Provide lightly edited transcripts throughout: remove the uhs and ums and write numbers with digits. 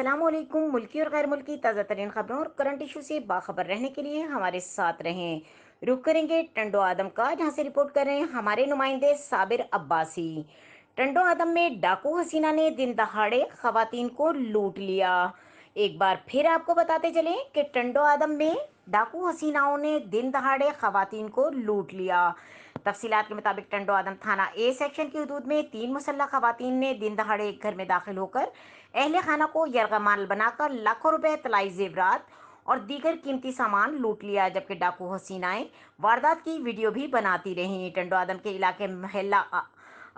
अस्सलाम वालेकुम। मुल्की और गैर मुल्की ताज़ा तरीन खबरों और करंट इशू से बाखबर रहने के लिए हमारे साथ रहें। रुक करेंगे टंडो आदम का, जहां से रिपोर्ट कर रहे हैं हमारे नुमाइंदे साबिर अब्बासी। टंडो आदम में डाकू हसीना ने दिन दहाड़े खवातीन को लूट लिया। एक बार फिर आपको बताते चलें कि टंडो आदम में डाकू हसीनाओं ने दिन दहाड़े खवातीन को लूट लिया। तफसीलात के मुताबिक टंडो आदम थाना ए सेक्शन की हदूद में तीन मुसल्लह खवातीन ने दिन दहाड़े एक घर में दाखिल होकर अहले खाना को यरगमाल बनाकर लाखों रुपए तलाई जेवरात और दीगर कीमती सामान लूट लिया, जबकि डाकू हसीनाएं वारदात की वीडियो भी बनाती रहीं। टंडो आदम के इलाके महल्ला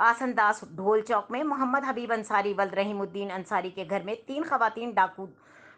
आसनदास ढोल चौक में मोहम्मद हबीब अंसारी वल्द रहीमुद्दीन अंसारी के घर में तीन खवातीन डाकू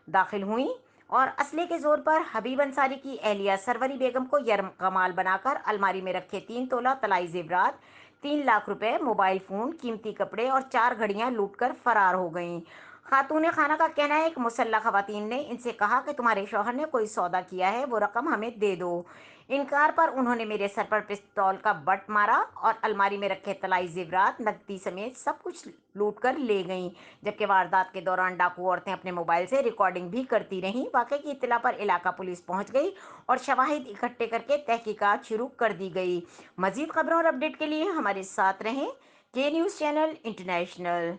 दाखिल हुई और असले के जोर पर हबीब अंसारी की एहलिया सरवरी बेगम को यरगमाल बनाकर अलमारी में रखे 3 तोला तलाई जेवरात, 3 लाख रुपए, मोबाइल फोन, कीमती कपड़े और 4 घड़ियां लूटकर फरार हो गईं। खातून खाना का कहना है कि मुसल्ला खवातीन ने इनसे कहा कि तुम्हारे शौहर ने कोई सौदा किया है, वो रकम हमें दे दो। इनकार पर उन्होंने मेरे सर पर पिस्तौल का बट मारा और अलमारी में रखे तलाई जेवरात, नकदी समेत सब कुछ लूट कर ले गईं। जबकि वारदात के दौरान डाकू औरतें अपने मोबाइल से रिकॉर्डिंग भी करती रहीं। वाकई की इत्तला पर इलाका पुलिस पहुंच गई और शवाहिद इकट्ठे करके तहकीकात शुरू कर दी गई। मजीद खबरों और अपडेट के लिए हमारे साथ रहें। के न्यूज़ चैनल इंटरनेशनल।